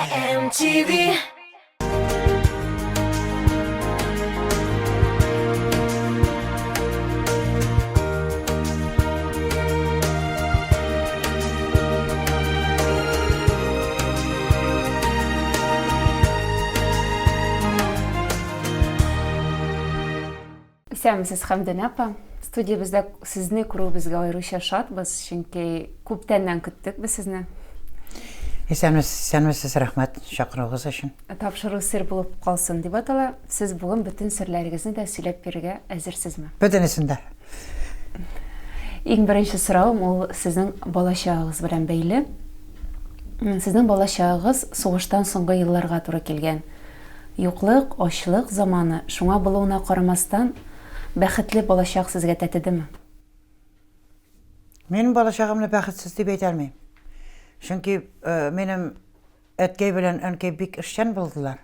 MTV. Сәмсіз Хамдана апа, студиябызда сізні көруебезгә аеруча шатбыз, чөнки күптәннән көттек без сезне. Исәнмесез, рәхмәт чакыруыгыз өчен. Тапшыру сер булып калсын дип атала. Сез бүген бөтен серләрегезне дә сөйләп бирергә әзерсезме? Бөтенесендә. Иң беренче сорауым ул сезнең балачагыгыз белән бәйле. Сезнең балачагыгыз сугыштан соңгы елларга туры килгән. Юклык, ачлык заманы, шуңа булуына карамастан бәхетле балачак сезгә тәтедеме? Минем балачагымны бәхетсез дип әйтә алмыйм. Чөнки минем әткәй белән әнкәй бик эшчән булдылар.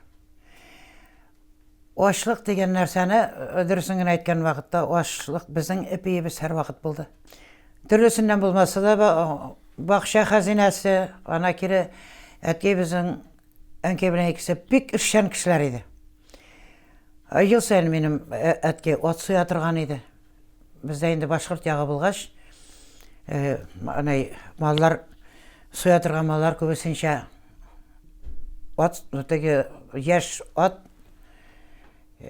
Ачлык дигән нәрсәне дөресен генә әйткән вакытта ачлык безнең эпиебез һәр вакыт булды. Төрлесеннән булмаса да бакча хәзинәсе, ана кире әткәй безнең әнкәй белән икесе бик эшчән кешеләр иде. Ел сайын минем әткәй ат суя торган иде. Бездә инде башкорт ягы булгач, маллар суя торган маллар күбесенчә ат, теге яшь ат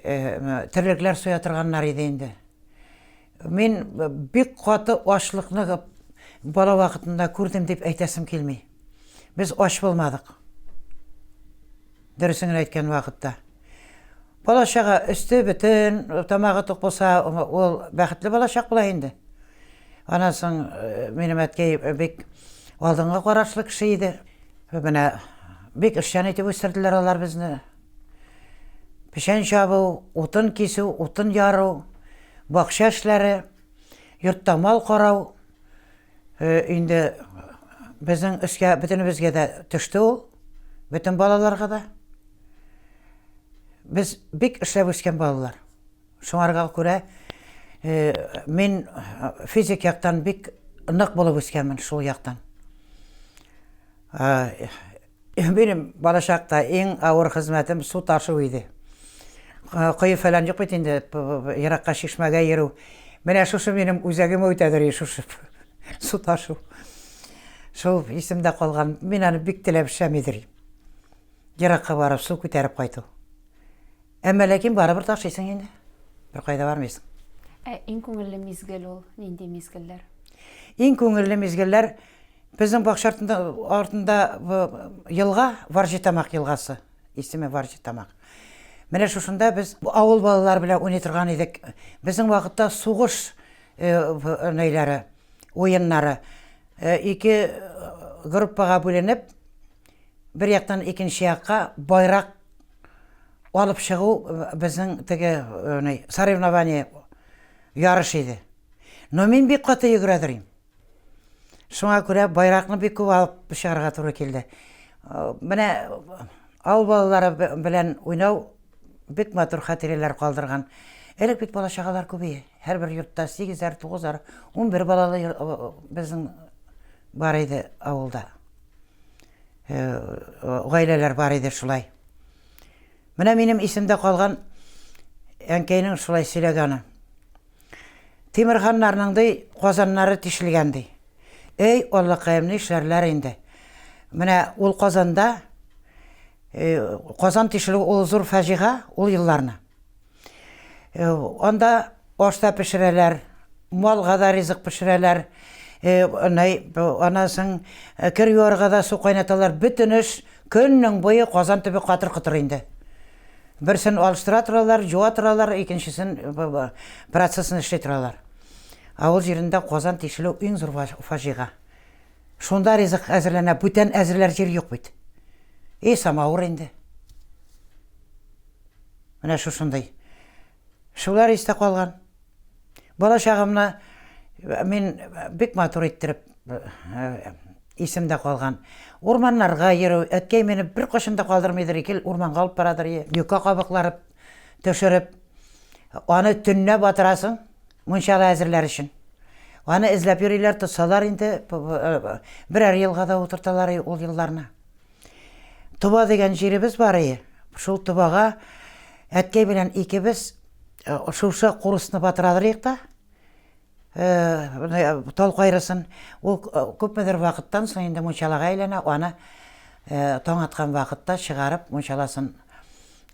терлекләр суя торганнар иде инде. Мин бик каты ачлыкны бала вакытында күрдем дип әйтәсем килми. Без аш булмадык. Дөресен әйткән вакытта. Балачага өсте бөтен, тамагы тук булса, ул бәхетле балачак була инде. Анасын минем әткәй бик алдыңга карашлы кеше иде. Менә бик эшчән итеп үстерделәр алар безне. Печән чабу, утын кисү, утын яру, бакча эшләре, йортта мал карау. Инде безнең эшкә бөтенебезгә дә төште ул, бөтен балаларга да. Без бик эшләп үскән балалар. Шуңарга күрә мин физик яктан бик нык булып үскәнмен шул яктан. Минем балачакта иң авыр хезмәтем су ташу иде. Кое фәлән юк бит инде, еракка чишмәгә йөрү. Менә шушы минем үзәгемә үтәдер шушы су ташу. Шул исемдә калган. Мин аны бик теләп эшләмидер. Еракка барып су күтәреп кайту. Әмма ләкин барыбер ташыйсың инде. Бер кайда бармыйсың. Иң күңелле мизгел ул нинди мизгелләр? Иң күңелле мизгелләр безнең бакча артында елга, Варҗитамак елгасы. Исеме Варҗитамак. Менә шушында без авыл балалары белән уйный торган идек. Безнең вакытта сугыш нәйләре, уеннары ике группага бүленеп, бер яктан икенче якка байрак алып чыгу безнең теге соревнование ярыш иде. Но мин бик каты йөгерәдерим. Шуңа күрә байракны бик күп алып чыгарга туры килде. Менә авыл балалары белән уйнау бик матур хатирәләр калдырган. Элек бит балачагалар күбәйә. Һәрбер йортта 8-әр, 9-әр, 11 балалы безнең бар иде авылда. Гаиләләр бар иде шулай. Менә минем исемдә калган әнкәйнең шулай сөйләгәне. Тимерханнарның казаннары тишелгән ди. Эй, Аллакаем, ни эшләрләр инде. Менә ул Казанда Казан тишелү ул зур фаҗига ул елларны. Анда ашта пешерәләр, малга да ризык пешерәләр. Анасын кер юарга да су кайнаталар. Бөтен эш көннең буе Казан төбе катыр-кытыр инде. Берсен алыштыра торалар, жуа торалар, икенчесен процессын эшли торалар. Авыл җирендә Казан тишелү иң зур фаҗига. Шунда ризык әзерләнә, бүтән әзерләр җир юк бит. Самавыр инде. Менә шушындай. Шулар истә калган. Балачагымны мин бик матур иттереп исемдә калган. Урманнарга йөрү, әткәй мине бер кашында калдырмыйдыр, икел урманга алып барадыр. Юка кабыклары төшереп, аны төннә батырасың, мунчала әзерләр өчен. Аны эзләп йөриләр, тотсалар инде, берәр елга да утырталар ул елларны. Туба деген жеребіз бар ие. Шул тубаға әткей белән икебез шушы курысны батырадырыйк та. Тол кайрысын. Ул күпмедер вакыттан соң инде мунчалага әйләнә, аны таң аткан вакытта чыгарып, мунчаласын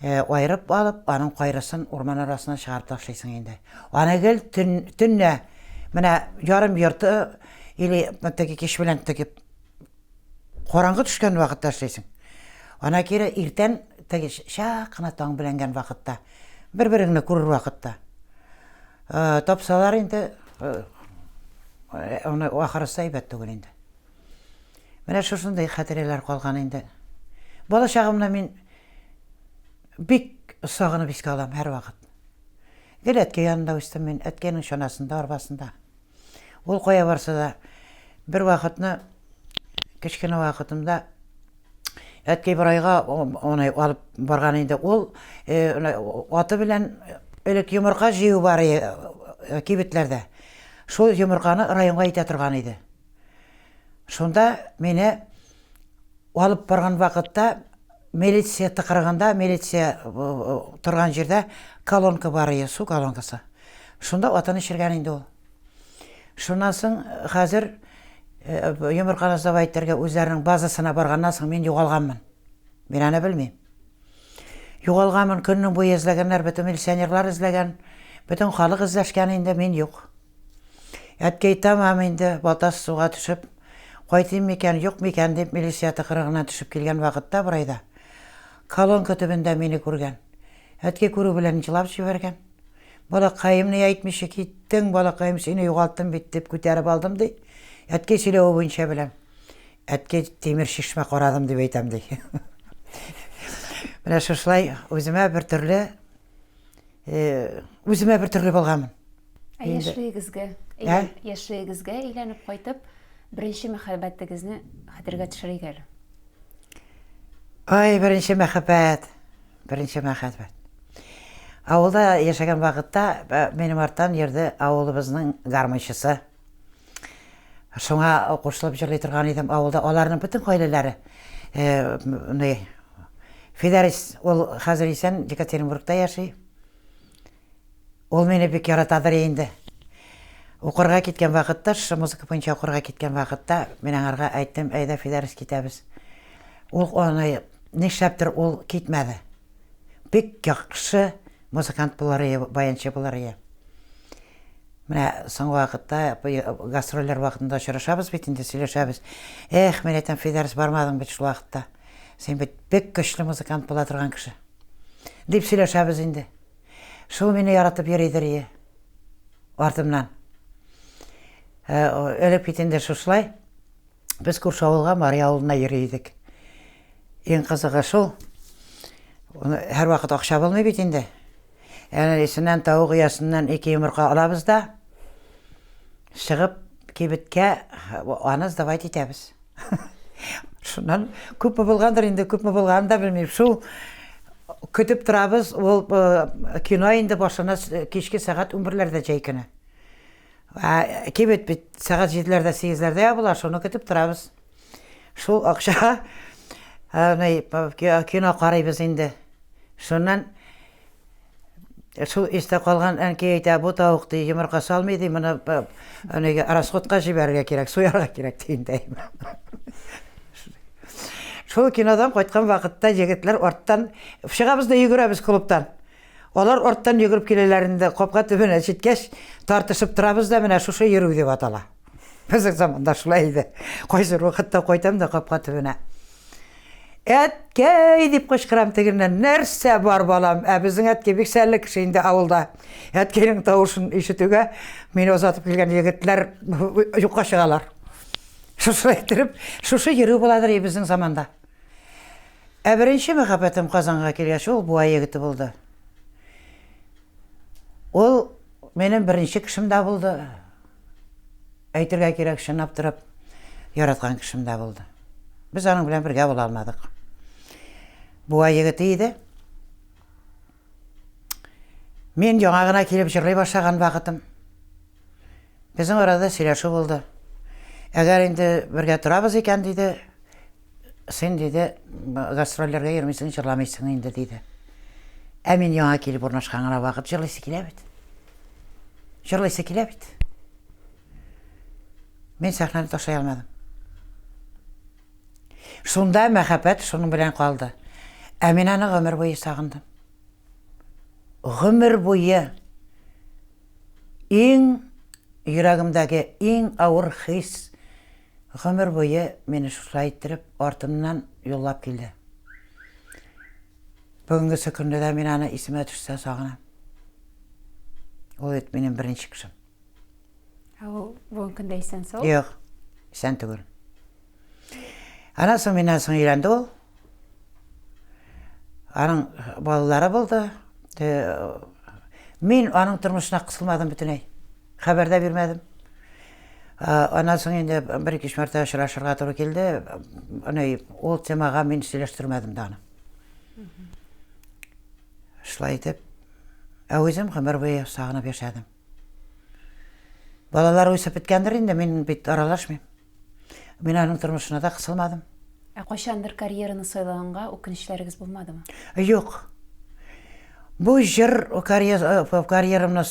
айырып алып, аның кайрысын урман арасына чыгарып ташлыйсың инде. Аны гел төнне менә ярым йорты или теге кеш белән теге караңгы төшкән вакытта эшләйсең. Ана кире иртән теге шак кына таң беләнгән вакытта, бер-береңне күрер вакытта. Тапсалар инде аны ахырысы әйбәт түгел инде. Менә шушындай хәтерләр калган инде. Бала чагымда мин бик сагынып искә алам һәр вакыт. Гел әткәй янында үстем мин, әткәйнең чанасында, арбасында. Ул кая барса да бер вакытны кечкенә вакытымда әткәй бер айга аны алып барган инде. Ул аты белән элек йомырка җыю бар кибетләрдә. Шул йомырканы районга итә торган иде. Шунда мине алып барган вакытта милиция тыкырганда, милиция торган җирдә колонка бар иде, су колонкасы. Шунда атаны чиргән инде ул. Шуннан соң хәзер йомырканы сабай итәргә үзләренең базасына барганнан соң мин югалганмын. Мин аны белмим. Югалганмын, көннең буе эзләгәннәр, бөтен милиционерлар эзләгән, бөтен халык эзләшкән инде, мин юк. Әткәй тамам инде батас суга төшеп, кайтыйм микән, юк микән дип милиция тыкырыгына төшеп килгән вакытта бурайда колонка төбендә мине күргән. Әткәй күрү белән җылап җибәргән. Балакаем ни әйтмичә киттең, балакаем сине югалтым бит дип күтәреп алдым ди. Әткәй сөйләү буенча беләм. Әткәй тимер шишмә карадым дип әйтәм ди. Менә шулай үземә бер төрле булганмын. Яшьлегезгә әйләнеп кайтып, беренче мәхәббәтегезне хәтергә төшерик әле. Ай, беренче мәхәббәт. Авылда яшәгән вакытта минем арттан йөрде авылыбызның гармончысы. Шуңа кушылып җырлый торган идем авылда. Аларның бөтен гаиләләре Фидарис, ул хәзер исән Екатеринбургта яши. Ул мине бик яратадыр инде. Укырга киткән вакытта, музыка буенча укырга киткән вакытта, мин аңарга әйттем, әйдә Фидарис китәбез. Ул аны нишләптер ул китмәде. Бик яхшы музыкант булар иде, баянчы булар иде. Менә соң вакытта гастрольләр вакытында очрашабыз бит инде, сөйләшәбез. Эх, мен әйтәм, Фидарис бармадың бит шул вакытта. Сен бит бик көчле музыкант була торган кеше. Дип сөйләшәбез инде. Шул мине яратып йөридер артымнан. Элеп бит инде шулай. Без күрше авылга, Мария авылына йөри идек. Иң кызыгы шул. Һәр вакыт акча булмый бит инде. Исеннән тавык оясыннан 2 йомырка алабыз да, чыгып кибеткә аны сдавать итәбез. Шуннан күпме булгандыр инде, күпме булганын да белмим. Шул көтеп торабыз, ул кино инде башына кичке сәгать 11ләрдә җәй көне. Кибет бит сәгать 7ләрдә, 8ләрдә ябыла, шуны көтеп торабыз. Шул акча кино карыйбыз инде. Шуннан шул истә калган әнкәй әйтә, бу тавыкты йомырка салмый ди, моны расходка җибәрергә кирәк, суярга кирәк дигәндәй. Шул кинодан кайткан вакытта егетләр арттан чыгабыз да йөгерәбез клубтан. Алар арттан йөгереп киләләр инде, капка төбенә җиткәч тартышып торабыз да, менә шушы йөрү дип атала. Безнең заманда шулай иде. Кайсы вакытта кайтам да капка төбенә. Әткәй дип кычкырам тегеннән, нәрсә бар балам? Безнең әткәй бик сәлле кеше инде авылда. Әткәйнең тавышын ишетүгә мине озатып килгән егетләр юкка чыгалар. Шушылай итеп, шушы йөрү буладыр безнең заманда. Беренче мәхәббәтем Казанга килгәч, ул буай егете булды. Ул минем беренче кешем дә булды. Әйтергә кирәк, шынап торып яраткан кешем дә булды. Без аның белән бергә була алмадык. Буай егете иде. Мин яңа гына килеп җырлый башлаган вакытым. Безнең арада сөйләшү булды. Әгәр инде бергә торабыз икән диде, Сен дейді, гастроллерге ермейсің, жырламайсың енді дейді. Мен яңа келіп орнашқанға вақыт жырлайсы келебеді. Жырлайсы келебеді. Мен сахнаны ташай алмадым. Сонда мәхаббат соның білен қалды. Мен аны ғұмыр бойы сағындым. Ғұмыр бойы ең жүрегімдегі ең ауыр хис ғұмыр бойы мені шулайттырып, артымнан жоллап келді. Бүгінгі күнде де мен аны есіме түссе сағынам. Ол ет менің бірінші кішім. Бүгінгі күнде есен сол? Жоқ, есен түгіл. Анасы менен соң үйленді ол. Аның балалары болды. Мен аның тұрмышына қысылмадым бүтіней. Хабарда бермедім. Анан соң енді бір-екі мәрте ұшырашырға туры келді. Ол темаға мен сөйлештірмедім даны. Шылай деп, өзім ғұмыр бойы сағынып yaşadım. Балалар өсіп біткендір енді, мен бет аралашмайм. Мен аның тұрмышына да қысылмадым. Қошандыр карьераны сойлағанға өкінішлеріңіз болмады ма? Жоқ. Бұл жыр карьерамны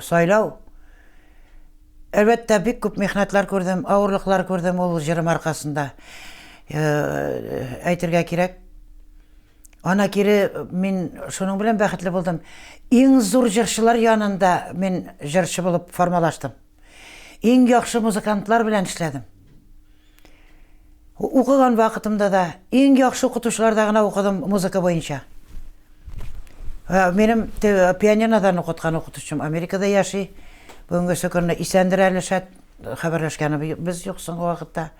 сойлау. Әлбәттә, бик көп мехнатлар көрдім, ауырлықлар көрдім ол жырым арқасында. Әйтергә кирәк. Ана кері мен шоның білен бәхетлі болдым. Ең зор жыршылар янында мен жыршы болып формалаштым. Ең яқшы музыкантлар білен ішледім. Оқыған вақытымда да ең яқшы оқытушыларда ғана оқыдым музыка бойынша. Менің пианинодан оқытқан оқытушым Америкада яши. Бүгінгі күні Исәндір Әлішат хабарлашқаны біз жоқ соңғы вақытта.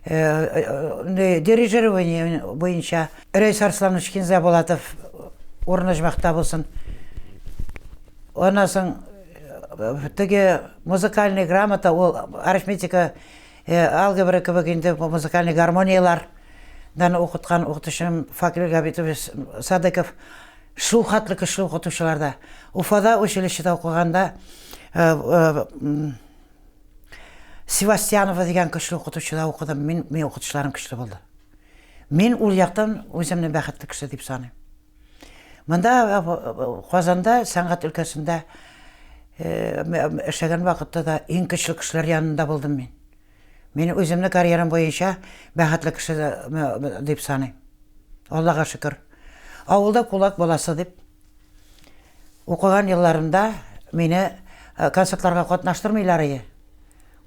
Дирижирование бойынша Рейс Арсланович Кинзаболатов орнажмақта болсын. Онан соң теге музыкальный грамота, ол арифметика, алгебра кебегенде музыкальный гармониялардан оқытқан оқытушым Факир Габитович Садыков шул хатлы кіші оқытушыларда. Уфада училищеда оқығанда Севастьянова деген күшті оқытушыда оқыдым. Мен оқытушыларым күшті болды. Мен ол яқтан өзімнің бақытты кіші деп санайм. Мында Қазанда сәнғат өлкәсінде эшләгән вакытта да ең көчле кешеләр янында булдым мен. Мен өзімнің карьерам бойынша бақытлы кіші деп санайм. Аллаға шүкір. Ауылда кулак баласы деп оқыған елларымда мені концертларға қатнаштырмайлар.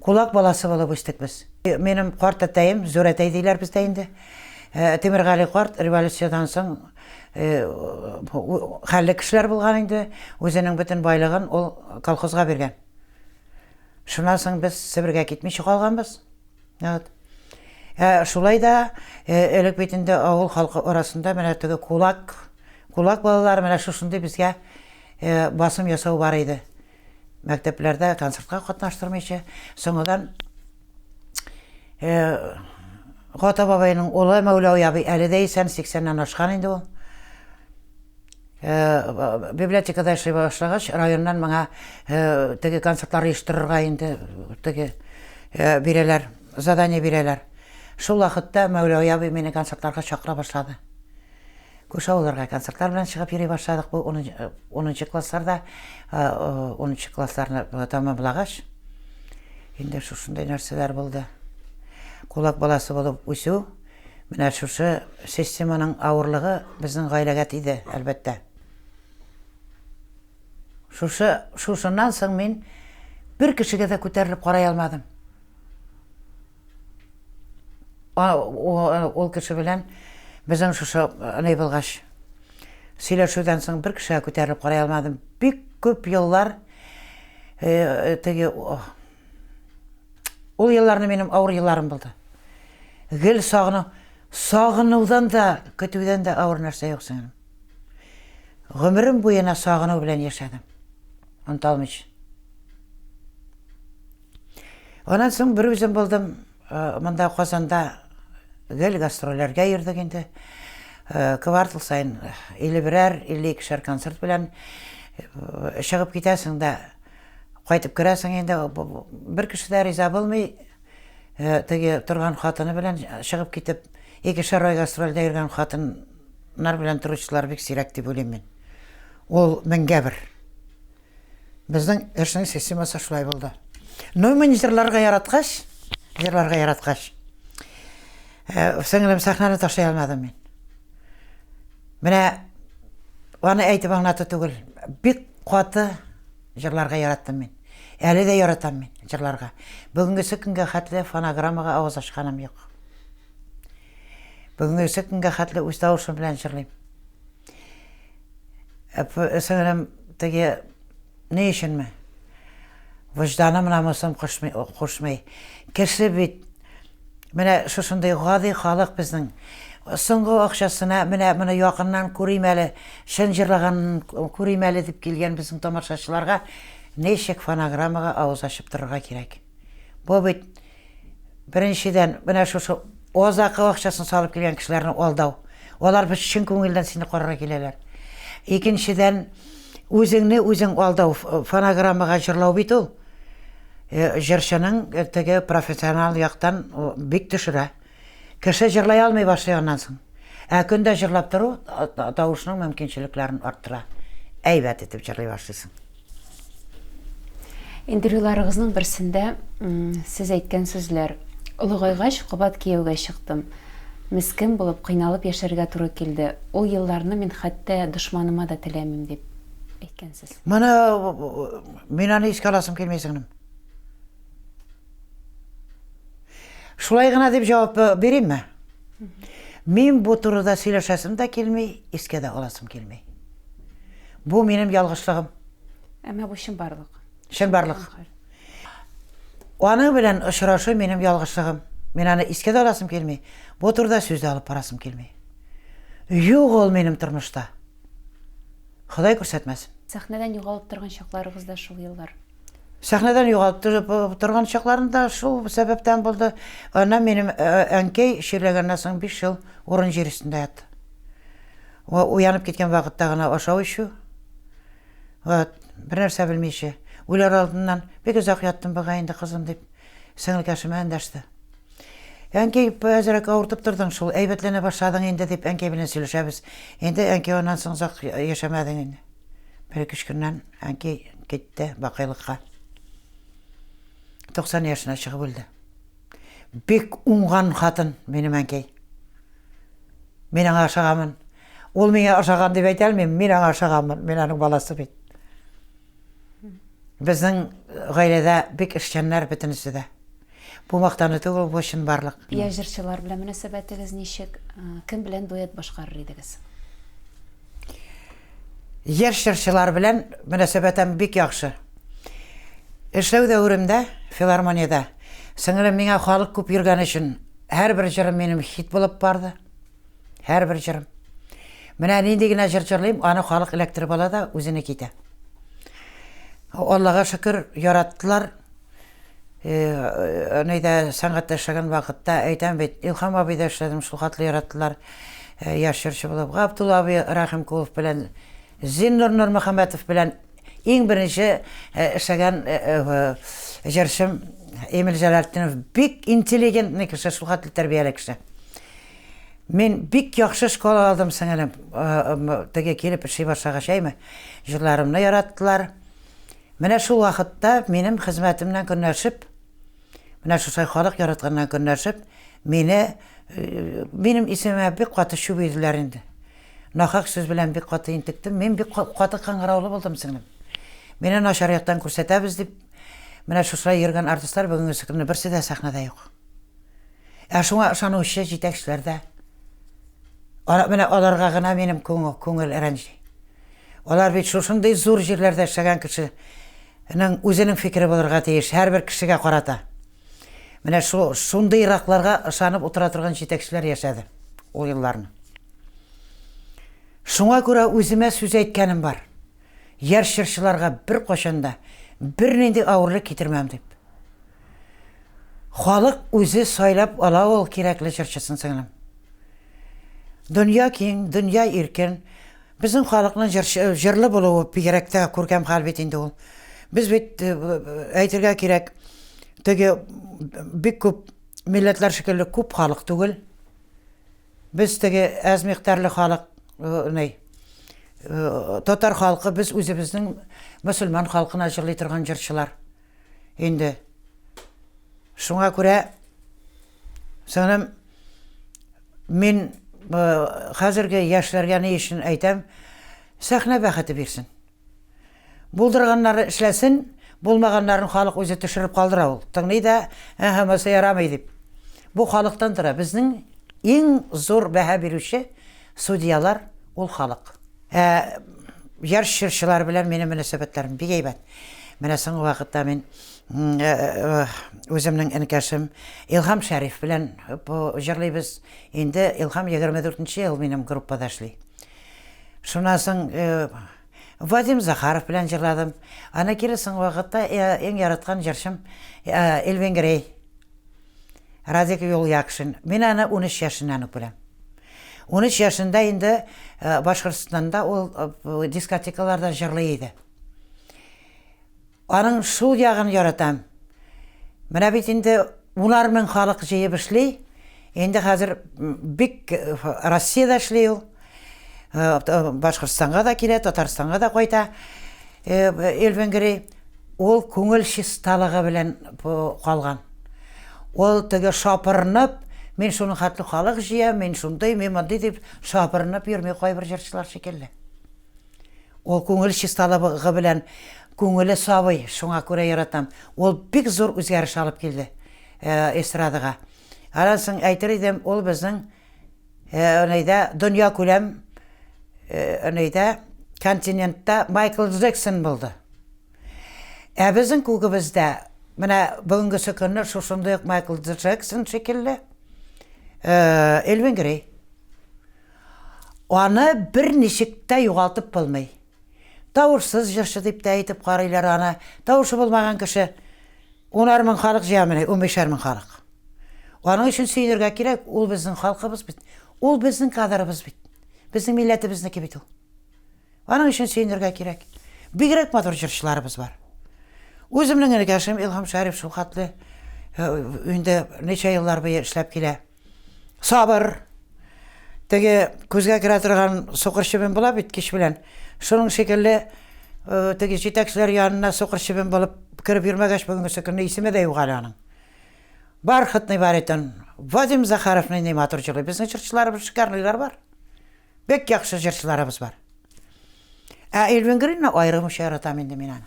Кулак баласы болып өстік біз. Менің қарт әтәйім, зор әтәй дейлер бізде енді. Темірғали қарт революциядан соң хәлі кішілер болған енді. Өзінің бүтін байлығын ол колхозға берген. Шунан соң біз Сібірге кетмейші қалғанбыз. Шулай да әлік бетінде ауыл халқы арасында менә теге кулак балалары менә шушындай бізде басым ясау бар еді. Мәктепләрдә концертка катнаштырмыйча, соңыдан Гата бабайның улы Мәүләви абый әле дә исән 80-ннан ашкан инде ул. Библиотекада эшли башлагач, районнан моңа теге концертлар оештырырга инде теге бирәләр, задание бирәләр. Шул вакытта Мәүләви абый мине концертларга чакыра башлады. Күшә уларга концертлар белән чыгып йөри башладык. Бу 10-нчы классларда, 10-нчы классларны тәмамлагач, инде шушындай нәрсәләр булды. Кулак баласы булып үсү, менә шушы системаның авырлыгы безнең гаиләгә тиде, әлбәттә. Шушыннан соң мин бер кешегә дә күтәрелеп карый алмадым. Ул кеше белән безнең шушы не булгач, сөйләшүдән соң бер кешегә күтәрелеп карый алмадым. Бик күп еллар теге ул елларны минем авыр елларым булды. Гел сагынудан да, көтүдән дә авыр нәрсә юк синең. Гомерем буена сагыну белән яшәдем. Онталмыйча. Онан соң бер үзем булдым, монда Казанда гел гастрольләргә йөрдек инде. Квартал сайын 51-52 концерт белән чыгып китәсең дә, кайтып керәсең инде. Бер кеше дә риза булмый, теге торган хатыны белән чыгып китеп, икешәр ай гастрольдә йөргән хатыннар белән торучылар бик сирәк дип уйлыйм мин. Ул 1000-1. Безнең эшнең системасы шулай булды. Ну, мин җырларга яраткач, сеңлем сәхнәне ташлый алмадым мин. Менә аны әйтеп аңлату түгел. Бик каты җырларга яраттым мин. Әле дә яратам мин җырларга. Бүгенгесе көнгә хәтле фонограммага авыз ачканым юк. Бүгенгесе көнгә хәтле үз тавышым белән җырлыйм. Сеңлем теге ни өченме? Вожданым намусым кушмый. Кеше бит менә шушындай гади халык безнең соңгы акчасына менә моны якыннан күрим әле, шын җырлаган күрим әле дип килгән безнең тамашачыларга ничек фонограммага авыз ачып торырга кирәк. Бу бит беренчедән менә шушы озакы акчасын салып килгән кешеләрне алдау. Алар без чын күңелдән сине карарга киләләр. Икенчедән үзеңне үзең алдау, фонограммага җырлау бит ул. Җырчының теге профессионал яктан бик төшерә. Кеше җырлый алмый башлый аннан соң. Көндә җырлап тору тавышның мөмкинчелекләрен арттыра. Әйбәт итеп җырлый башлыйсың. Интервьюларыгызның берсендә сез әйткән сүзләр: "Олыгайгач кабат кияүгә чыктым. Мискин булып, кыйналып яшәргә туры килде. Ул елларны мин хәтта дошманыма да теләмим" дип әйткәнсез. Моны мин аны искә аласым килмәй сеңлем. Шулай гына дип җавап бирәмме? Мин бу турыда сөйләшәсем дә килми, искә дә аласым килми. Бу минем ялгышлыгым. Әмма бу чынбарлык. Чынбарлык. Аны белән очрашу минем ялгышлыгым. Мин аны искә дә аласым килми. Бу турыда сүз дә алып барасым килми. Юк ул минем тормышта. Ходай күрсәтмәсен. Сәхнәдән югалып торган чакларыгыз да шул еллар. Сәхнәдән югалып торган чакларында шул сәбәптән булды. Ана минем әнкәй ширләгәннән соң 5 ел урын җир өстендә ятты. Уянып киткән вакытта гына ашау ичү. Бер нәрсә белмичә. Үләр алдыннан бик озак яттым бага инде кызым дип сеңлекәшемә эндәште. Әнкәй әзрәк авыртып тордың шул, әйбәтләнә башладың инде дип әнкәй белән сөйләшәбез. Инде әнкәй аннан соң озак яшәмәдең инде. 1-2 көннән әнкәй китте бакыйлыкка. 90 яшына чыгып үлде. Бик уңган хатын минем әнкәй. Мин аңа ашаганмын. Ул миңа ашаган дип әйтә алмыйм, мин аңа ашаганмын, мин аның баласы бит. Безнең гаиләдә бик эшчәннәр бөтенесе дә. Бу мактаны түгел, бу чынбарлык. Җырчылар белән мөнәсәбәтегез ничек? Кем белән дуэт башкарыр идегез? Җырчылар белән мөнәсәбәтем бик яхшы. Эшләү дәвремдә, филармониядә, сеңлем миңа халык күп йөргән өчен һәрбер җырым минем хит булып барды. Һәрбер җырым. Менә нинди генә җыр җырлыйм, аны халык эләктереп ала да үзенә китә. Аллага шөкер, яраттылар. Нидә сәнгатьтә эшләгән вакытта әйтәм бит, Илһам абыйда эшләдем, шул хатлы яраттылар. Яшь җырчы булып, Габдулла абый Рахимкулов белән, Зиннур Нурмөхәммәтов белән иң беренче эшләгән җырчым Эмиль Җәләлетдинов бик интеллигентный кеше, шул хатлы тәрбияле кеше. Мин бик яхшы школа алдым сеңлем. Теге килеп эшли башлагач әйме, җырларымны яраттылар. Менә шул вакытта минем хезмәтемнән көнләшеп, менә шушай халык яратканнан көнләшеп, минем исемемә бик каты чүп иделәр инде. Нахак сүз белән бик каты интектем, мин бик каты каңгыраулы булдым сеңлем. Мине начар яктан күрсәтәбез дип, менә шушай йөргән артистлар бүгенге көнне берсе дә сәхнәдә юк. Шуңа ышанучы җитәкчеләр дә. Менә аларга гына минем күңел рәнҗи. Алар бит шушындый зур җирләрдә эшләгән кешенең үзенең фикере булырга тиеш, һәрбер кешегә карата. Менә шундый иракларга ышанып утыра торган җитәкчеләр яшәде ул елларны. Шуңа күрә үземә сүз әйткәнем бар. Яшь җырчыларга бер кашанда бер нинди авырлык китермәм дип. Халык үзе сайлап ала ул кирәкле җырчысын сеңлем. Дөнья киң, дөнья иркен. Безнең халыкның җырлы булуы бигрәк тә күркәм хәл бит инде ул. Без бит әйтергә кирәк, теге бик күп милләтләр шикелле күп халык түгел. Без теге аз миктарлы халык, татар халкы, без үзебезнең мөселман халкына җырлый торган җырчылар. Инде шуңа күрә сәнем мин хәзерге яшьләргә ни өчен әйтәм, сәхнә бәхете бирсен. Булдырганнары эшләсен, булмаганнарын халык үзе төшереп калдыра ул. Тыңлый да, һәммәсе ярамый дип. Бу халыктан тора. Безнең иң зур бәһа бирүче судьялар ул халык. Ярыш җырчылар белән минем мөнәсәбәтләрем бик әйбәт. Менә соңгы вакытта мин үземнең энекәшем Илһам Шәриф белән җырлыйбыз. Инде Илһам 24нче ел минем группада эшли. Шуннан соң Вадим Захаров белән җырладым. Аны кире соңгы вакытта иң яраткан җырчым Эльвин Грей. Радик Юлъякшин. Мин аны 13 яшеннән үк беләм. 13 яшында инде Башкортстанда ул дискотекаларда җырлый иде. Аның шул ягын яратам. Менә бит инде 10,000 халык җыеп эшли. Инде хәзер бик Россиядә эшли ул. Башкортстанга да килә, Татарстанга да кайта. Эльвин Грей ул күңел чисталыгы белән калган. Ул теге шапырынып, мин шуның хатлы халык җыя, мин шундый, мин мондый дип шапырынып йөрми кайбер җырчылар шикелле. Ул күңел чисталыгы белән күңеле сабый, шуңа күрә яратам. Ул бик зур үзгәреш алып килде эстрадага. Аннан соң әйтер идем, ул безнең дөнья күләм континентта Майкл Джексон булды. Безнең күгебездә менә бүгенге көнне шушындый Майкл Джексон шикелле Эльвин Грей. Аны бер ничек тә югалтып булмый. Тавышсыз җырчы дип тә әйтеп карыйлар аны. Тавышы булмаган кеше 10,000 халык җыямыни, 15,000 халык. Аның өчен сөйләргә кирәк, ул безнең халкыбыз бит. Ул безнең кадрыбыз бит. Безнең милләтебезнеке бит ул. Аның өчен сөйләргә кирәк. Бигрәк матур җырчыларыбыз бар. Үземнең энекәшем Илһам Шәриф шул хатлы инде ничә еллар буе эшләп килә. Сабыр. Теге күзгә керә торган сукырчыбын була бит кич белән. Шуның шикелле теге җитәкчеләр янына сукырчыбын булып киреп йөрмәгәч бүгенге көнне исеме дә юк аның. Бархатный баритон Вадим Захаровның ни матур җырлый. Безнең җырчыларыбыз шикарлыйлар бар. Бик яхшы җырчыларыбыз бар. Эльвин Грейны аерым яратам инде мин аны.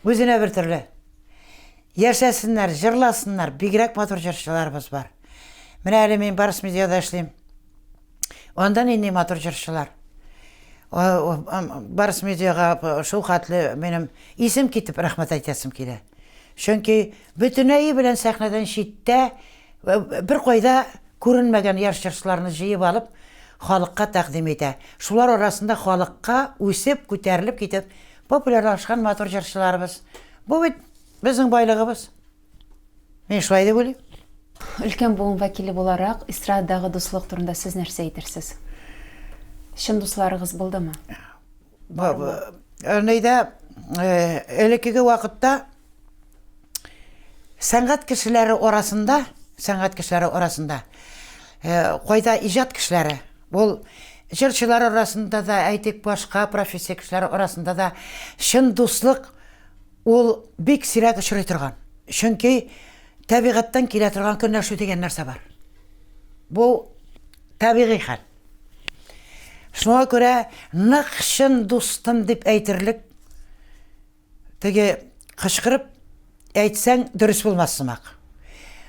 Үзенә бер төрле. Яшәсеннәр, җырласыннар, бигрәк матур җырчыларыбыз бар. Менә әле мин Барс медиада эшлим. Андан инде матур җырчылар. Барс медиага шул хатлы минем исем китеп рәхмәт әйтәсем килә. Чөнки бөтенәе белән сәхнәдән читтә бер кайда күренмәгән яшь җырчыларны җыеп алып халыкка тәкъдим итә. Шулар арасында халыкка үсеп, күтәрелеп китеп популярлашкан матур җырчыларыбыз. Бу бит безнең байлыгыбыз. Мин шулай дип уйлыйм. Өлкән буын вәкиле буларак, эстрададагы дуслык турында сез нәрсә әйтерсез? Чын дусларыгыз булдымы? Нәйдә элекеге вакытта сәнгать кешеләре арасында кайда иҗат кешеләре, ул җырчылар арасында да, әйтик, башка профессия кешеләре арасында да чын дуслык ул бик сирәк очрый торган. Чөнки табигатьтән килә торган көнләшү дигән нәрсә бар. Бу табигый хәл. Шуңа күрә нык чын дустым дип әйтерлек теге кычкырып әйтсәң дөрес булмас сымак.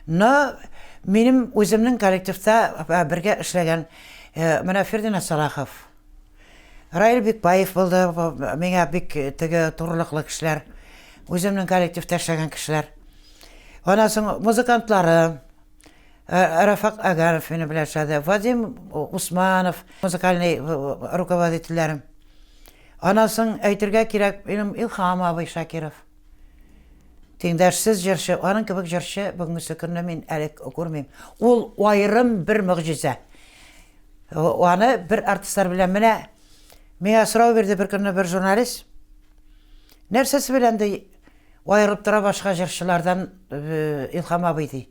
Минем үземнең коллективта бергә эшләгән менә Фердинанд Салахов, Раил Бикбаев булды, миңа бик теге турлыклы кешеләр, үземнең коллективта эшләгән кешеләр. Аннан соң музыкантлары Рафак Агаров мине белән эшләде, Вадим Усманов, музыкальный руководительләрем. Аннан соң әйтергә кирәк, минем Илһам абый Шакиров. Теңдәшсез җырчы, аның кебек җырчы бүгенге көнне мин әле күрмим. Ул аерым бер мөгъҗиза. Аны бер артистлар белән менә миңа сорау бирде бер көнне бер журналист. Нәрсәсе белән дә айырылып тора башка җырчылардан Илһам абый ди.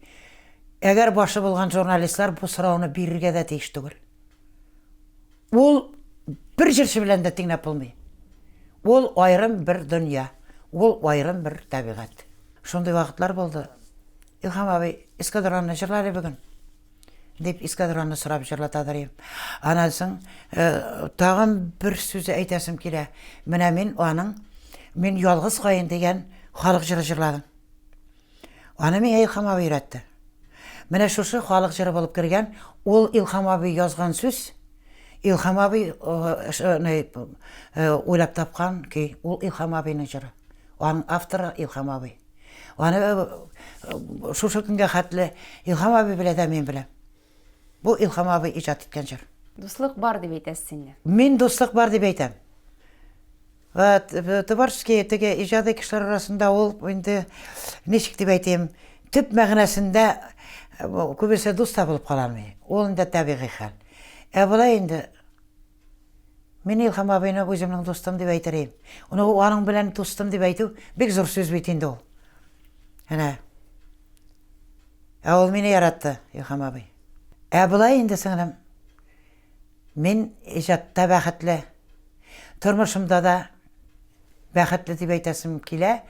Әгәр башы булган журналистлар бу сорауны бирергә дә тиеш түгел. Ул бер җырчы белән дә тиңләп булмый. Ул айрым бер дөнья, ул айрым бер табигать. Шундый вакытлар булды. Илһам абый эскадронны җырлады бүген. Дип эскадронны сорап җырлатадыр. Аннан соң тагын бер сүз әйтәсем килә. Менә мин ялгыз кайын дигән халык җыры җырладым. Аны миңа Илһам абый өйрәтте. Менә шушы халык җыры булып кергән, ул Илһам абый язган сүз, Илһам абый уйлап тапкан ки, ул Илһам абыйның җыры. Аның авторы Илһам абый. Аны шушы көнгә хәтле Илһам абый белә дә мин беләм. Бу Илһам абый иҗат иткән җыр. Дуслык бар дип әйтәсез инде. Мин дуслык бар дип әйтәм. Творческий теге иҗади кешеләр арасында ул инде ничек дип әйтәм, төп мәгънәсендә күбесе дус табылып каламый. Ул инде табигый хәл. Булай инде мин Илһам абыйны үземнең дустым дип әйтәрем. Аның белән дустым дип әйтү бик зур сүз бит инде ул. Әнә. Ул мине яратты, Илһам абый. Булай инде сеңлем. Мин иҗатта бәхетле, тормышымда да бәхетле дип әйтәсем килә.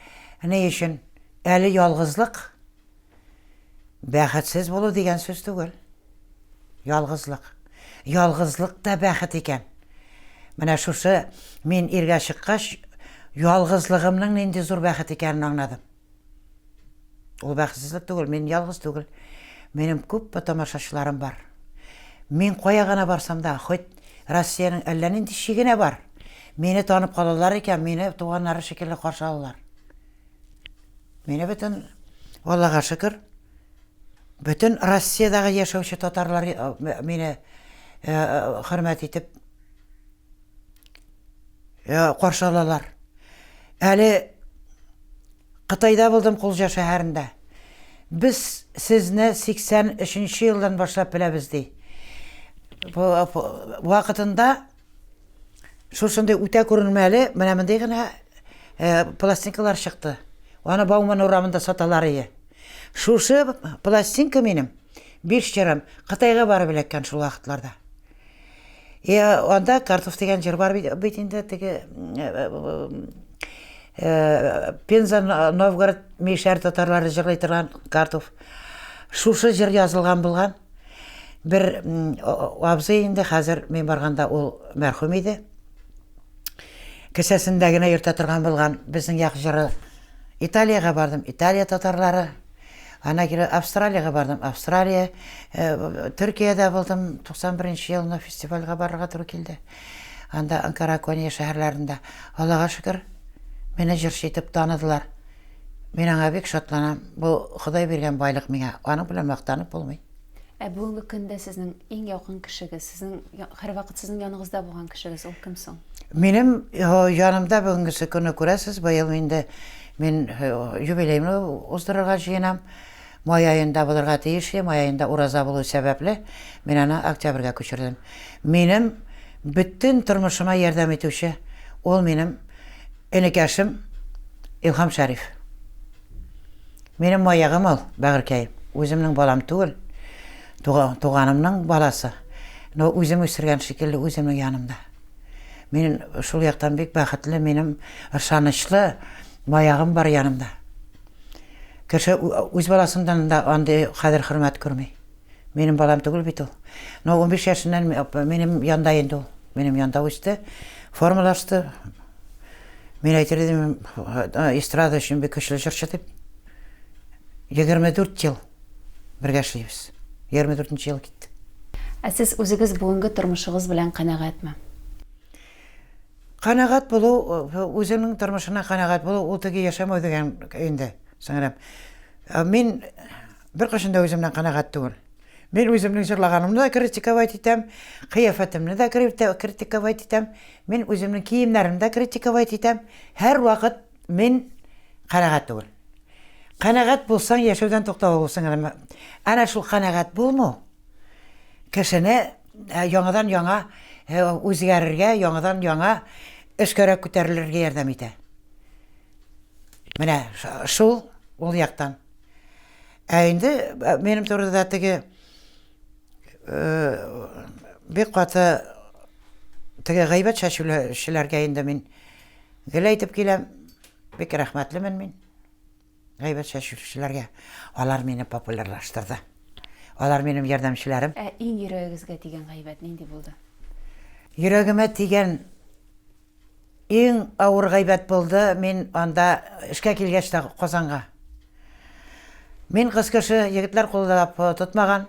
Ни өчен? Әле ялгызлык бәхетсез булу дигән сүз түгел. Ялгызлык. Ялгызлык та бәхет икән. Менә шушы мин иргә чыккач, ялгызлыгымның нинди зур бәхет икәнен аңладым. Ул бәхетсезлек түгел, мин ялгыз түгел. Минем күп тамашачыларым бар. Мин кая гына барсам да, хоть Россиянең әллә нинди шигенә бар. Мине танып калалар икән, мине туганнары шикелле каршы алалар. Мине бөтен, Аллага шөкер, бөтен Россиядагы яшәүче татарлар мине хөрмәт итеп каршы алалар. Әле Кытайда булдым, Кулжа шәһәрендә. Без сезне 83 елдан башлап беләбез ди. Вакытында шушындай үтә күренмәле, менә мондый гына пластинкалар чыкты. Аны Бауман урамында саталар иде. Шушы пластинка минем 5 җырым Кытайга барып элеккән шул вакытларда. Анда Картов дигән җыр бар бит инде, теге Пенза, Новгород, Мишәр татарлары җырлый торган Картов. Шушы җыр язылган булган. Бер абзый инде хәзер мин барганда ул мәрхүм иде. Кесәсендә генә йөртә торган булган безнең як җыры. Италиягә бардым, Италия татарлары. Ана кире Австралиягә бардым, Австралия. Төркиядә булдым, 91 елны фестивальгә барырга туры килде. Анда Анкара, Коnya шәһәрләрендә. Аллага шөкер, мине җырчы итеп таныдылар. Мин аңа бик шатланам. Бу Ходай биргән байлык миңа. Аның белән мактанып булмый. Бүгенге көндә сезнең иң якын кешегез, сезнең һәрвакыт сезнең яныгызда булган кешегез ул кем соң? Минем янымда бүгенгесе көне күрәсез, быел инде мин юбилейымны уздырырга җыенам. Май аенда булырга тиеш, май аенда ураза булу сәбәпле мин аны октябрьгә күчердем. Минем бөтен тормышыма ярдәм итүче ул минем энекәшем Илһам Шәриф. Минем маягым ул, бәгыркәем. Үземнең балам түгел, туганымның баласы. Но үзем үстергән шикелле үземнең янымда. Мин шул яктан бик бәхетле, минем ышанычлы маягым бар янымда. Кеше үз баласындан да андый кадер хөрмәт күрми. Минем балам түгел бит ул. Но 15 яшеннән минем янда инде ул. Минем янда үсте, формалашты. Мин әйтерлем, эстрада өчен бик көчле җырчы дип. 24 ел бергә эшлибез. 24 ел китте. Сез үзегез бүгенге тормышыгыз белән канәгатьме? Канәгать булу, үземнең тормышына канәгать булу, ул теге яшәмәү дигән инде. Сеңрәм. Мин бер кашында үземнән канәгать түгел. Мин үземнең җырлаганымны да критиковать итәм, кыяфәтемне дә критиковать итәм, мин үземнең киемнәремне дә критиковать итәм. Һәр вакыт мин канәгать түгел. Канәгать булсаң яшәүдән туктау булсаң, әнә шул канәгать булму. Кешене яңадан яңа үзгәрергә, яңадан яңа эшкәрәк күтәрелергә ярдәм итә. Менә шул ул яктан. Инде минем турыда теге бик каты теге гайбәт шәшүләргә инде мин гел әйтеп киләм. Бик рәхмәтлемен мин гайбәт шәшүләргә. Алар мине популярлаштырды. Алар минем ярдәмчеләрем. Иң йөрәгегезгә тигән гайбәт нинди булды? Йөрәгемә тигән иң авыр гайбәт булды. Мин анда эшкә килгәч тә Казанга. Мин кыз кеше егетләр куллап тотмаган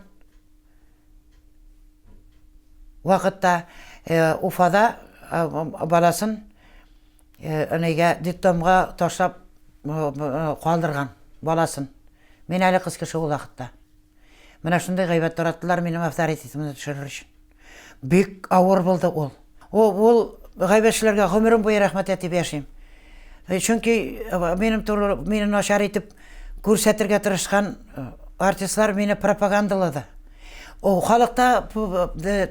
вакытта Уфада баласын энегә диттомга ташлап калдырган баласын. Мин әле кыз кеше ул вакытта. Менә шундый гайбәт тараттылар минем авторитетимне төшерер өчен. Бик авыр булды ул. Ул гайбәтчеләргә гомерем буе рәхмәт әйтеп яшим. Чөнки мине начар итеп күрсәтергә тырышкан артистлар мине пропагандалады. О халыкта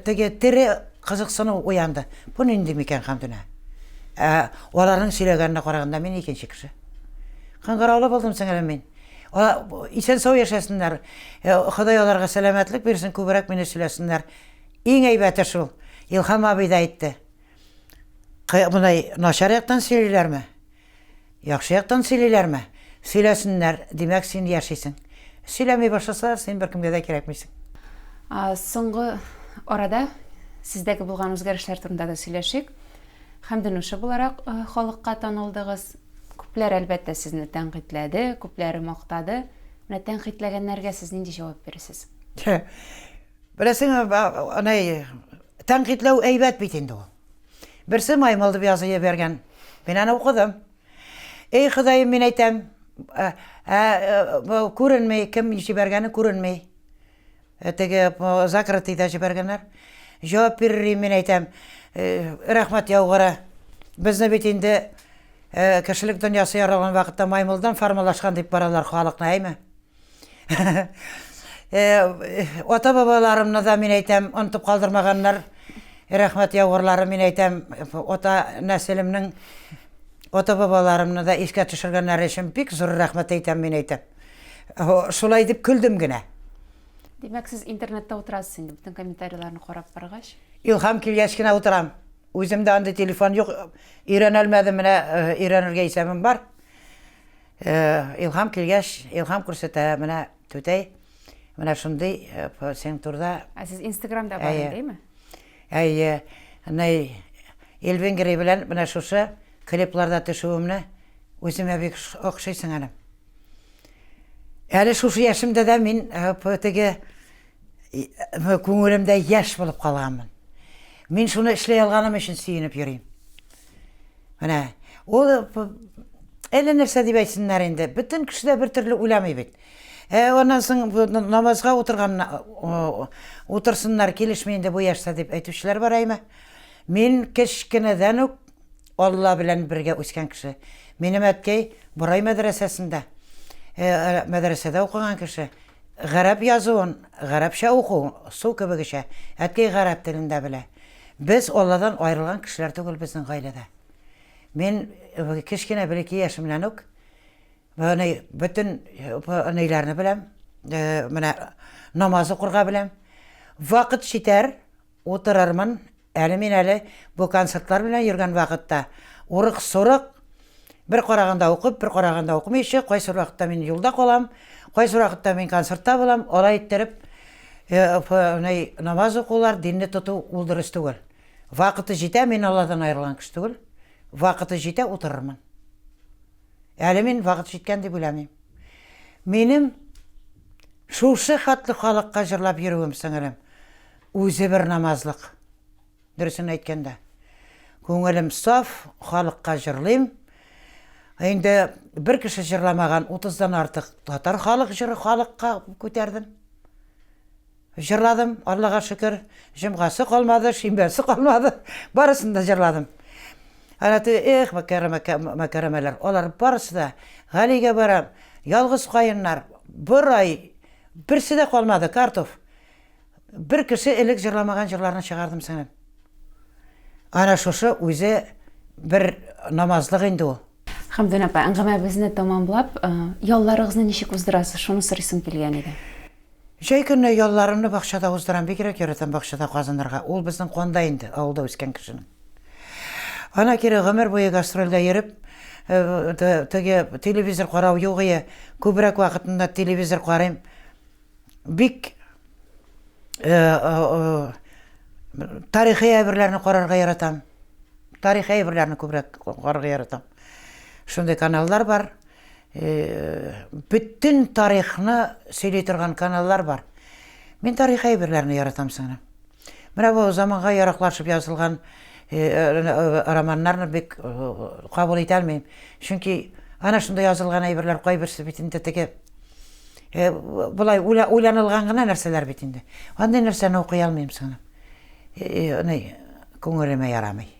теге тере кызыксыну уянды. Бу нинди микән хәмдүнә? Аларның сөйләгәненә караганда мин икенче кеше. Кыңгыраулы булдым сеңелем мин. Исән сау яшәсеннәр. Ходай аларга сәламәтлек бирсен, күбрәк мине сөйләсеннәр. Иң әйбәте шул. Илһам абый да әйтте. Мондай начар яктан сөйлиләрме? Яхшы яктан сөйлиләрме? Сөйләсеннәр, димәк син яшисең. Сөйләмәй башласалар, син беркемгә дә кирәкмисең. Соңгы арада сездәге булган үзгәрешләр турында да сөйләшик. Хәмдүнүше буларак халыкка танылдыгыз. Күпләр әлбәттә сезне тәнкыйтьләде, күпләре мактады. Менә тәнкыйтьләгәннәргә сез нинди җавап бирәсез? Беләсең, анай тәнкыйтьләү әйбәт бит инде ул. Берсе маймыл дип язып бергән. Мин аны укыдым. Эй Ходаем, мин әйтәм, күренмәй, кем җибәргәне күренмәй. Теге закрытыйда җибәргәннәр. Җавап бирер мин әйтәм, рәхмәт яугыра. Безне бит инде кешелек дөньясы яралган вакытта маймылдан формалашкан дип баралар халыкны, әйме? Ата-бабаларымны да мин әйтәм, онытып калдырмаганнар. Рәхмәт яугырлары, мин әйтәм, ата нәселемнең ата-бабаларымны да искә төшергәннәр өчен бик зур рәхмәт әйтәм, мин әйтәм. Шулай дип күлдем генә. Димәк, сез интернетта утырасыз инде, бүтән комментарийларны карап баргач. Илһам килгәч кенә утырам. Үземдә анда телефон юк. Өйрәнелмәдем, менә өйрәнергә исәбем бар. Илһам килгәч, илһам күрсәтә, менә түтәй. Менә шундый сен турда. Сез Instagramда бар идеме? Элвенгери белән менә шушы клипларда төшүемне үземә бик охшыйсың әле. Әле шушы яшымда да мин теге күңелемдә яшь булып калганмын. Мин шуны эшләй алганым өчен сөенеп йөрим. Менә ул әле нәрсә дип әйтсеннәр инде, бөтен кеше дә бер төрле уйламый бит. Оннан соң намазга утырсыннар, килешми инде бу яшьтә дип әйтүчеләр бар, әйме? Мин кечкенәдән үк Алла белән бергә үскән кеше. Минем әткәй Борай мәдрәсәсендә, мәдрәсәдә укыган кеше. Гарәп язуын, гарәпчә уку, су кебегечә. Әткәй гарәп телендә белә. Без Алладан аерылган кешеләр түгел безнең гаиләдә. Мин кечкенә бер-ике яшемнән үк бөтен нәйләрне беләм. Менә намаз укырга беләм. Вакыт җитәр, утырырмын. Әле мин әле бу концертлар белән йөргән вакытта урык-сурык бер караганда укып, бер караганда укымыйчы, кайсы вакытта мин юлда калам, кайсы вакытта мин концертта булам, алай иттереп намаз укулар, динне тоту ул дөрес түгел. Вакыты җитә, мин Алладан аерылган кеше түгел. Вакыты җитә, утырырмын. Әле мин вакыт җиткән дип уйламыйм. Минем шушы хатлы халыкка җырлап йөрүем сеңелем, үзе бер намазлык. Дөресен әйткәндә. Күңелем саф, халыкка җырлыйм. Инде бер кеше җырламаган 30дан артык татар халык җыры халыкка күтәрдем. Җырладым, Аллага шөкер. Җомгасы калмады, шимбәсе калмады. Барысын да җырладым. Мәкәрәмәләр, алар барысы да Галигә барам, ялгыз каеннар, бер ай, берсе дә калмады, картоф. Бер кеше элек җырламаган җырларны чыгардым сеңем. Ана шушы үзе бер намазлык инде ул. Хамдан апа, әңгәмәбезне тәмамлап, ялларыгызны ничек уздырасыз? Шуны сорыйсым килгән иде. Жай көне ялларымны бакчада уздырам, бигрәк яратам бакчада казынырга. Ул безнең канда инде, авылда үскән кешенең. Ана кире гомер буе гастрольдә йөреп, теге телевизор карау юк ие, күбрәк вакытында телевизор карыйм. Бик тарихи әйберләрне карарга яратам. Тарихи әйберләрне күбрәк карарга яратам. Шундый каналлар бар. Bütün тарихны сөйли торган каналлар бар. Мин тарихи әйберләрне яратам сыңа. Менә бу заманга яраклашып язылган романнарны бик кабул итә алмыйм. Чөнки ана шунда язылган әйберләр кайберсе бит инде теге булай уйланылган гына нәрсәләр бит инде. Андый нәрсәне укый алмыйм сыңа. Күңелемә ярамый.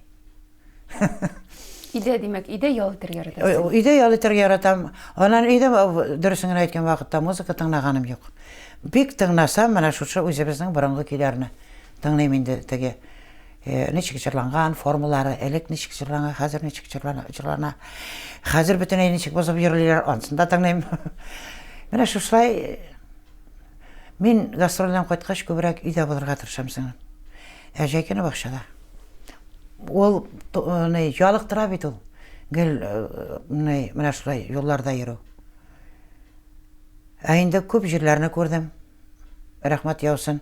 Иде димәк, иде ял итәргә яратасыз. Иде ял итәргә яратам. Анан иде дөресен әйткән вакытта музыка тыңлаганым юк. Бик тыңласам, менә шушы үзебезнең борынгы көйләрне тыңлыйм инде теге. Ничек җырланган формалары, элек ничек җырлана, хәзер ничек җырлана. Хәзер бөтенләй ничек бозып йөрлиләр, ансын да тыңлыйм. Менә шулай мин гастрольдән кайткач күбрәк өйдә булырга тырышам сиңа. Әҗәй көне бакчада. Ул ялыктыра бит ул. Гел менә шулай юлларда йөрү. Инде күп җирләрне күрдем. Рәхмәт яусын.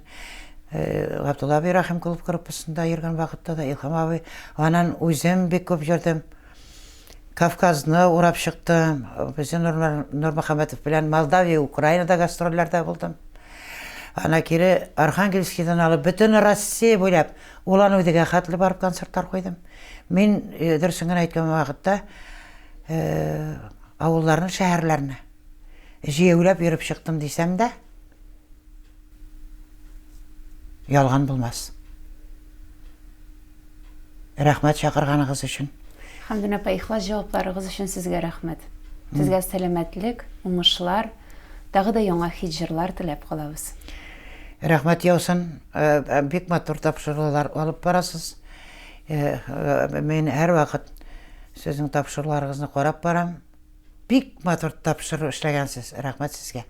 Габдулла абый Рахимкулов группасында йөргән вакытта да Илһам абый, анан үзем бик күп йөрдем. Кавказны урап чыктым. Безнең Нурмөхәммәтов белән Молдавия, Украинада гастрольләрдә булдым. Ана кире Архангельскийдан алып бөтен Россия буйлап Улан-Удыга хәтле барып концертлар куйдым. Мин дөресен әйткән вакытта авылларны, шәһәрләрне җыелып йөреп чыктым дисәм дә ялган булмас. Рәхмәт чакырганыгыз өчен. Хамдан апа, ихлас җавапларыгыз өчен сезгә рәхмәт. Сезгә сәламәтлек, уңышлар, тагы да яңа хит-җырлар теләп калабыз. Рәхмәт яусын, бик матур тапшырулар алып барасыз. Мин һәр вакыт сезнең тапшыруларыгызны карап барам. Бик матур тапшыру эшләгәнсез. Рәхмәт сезгә.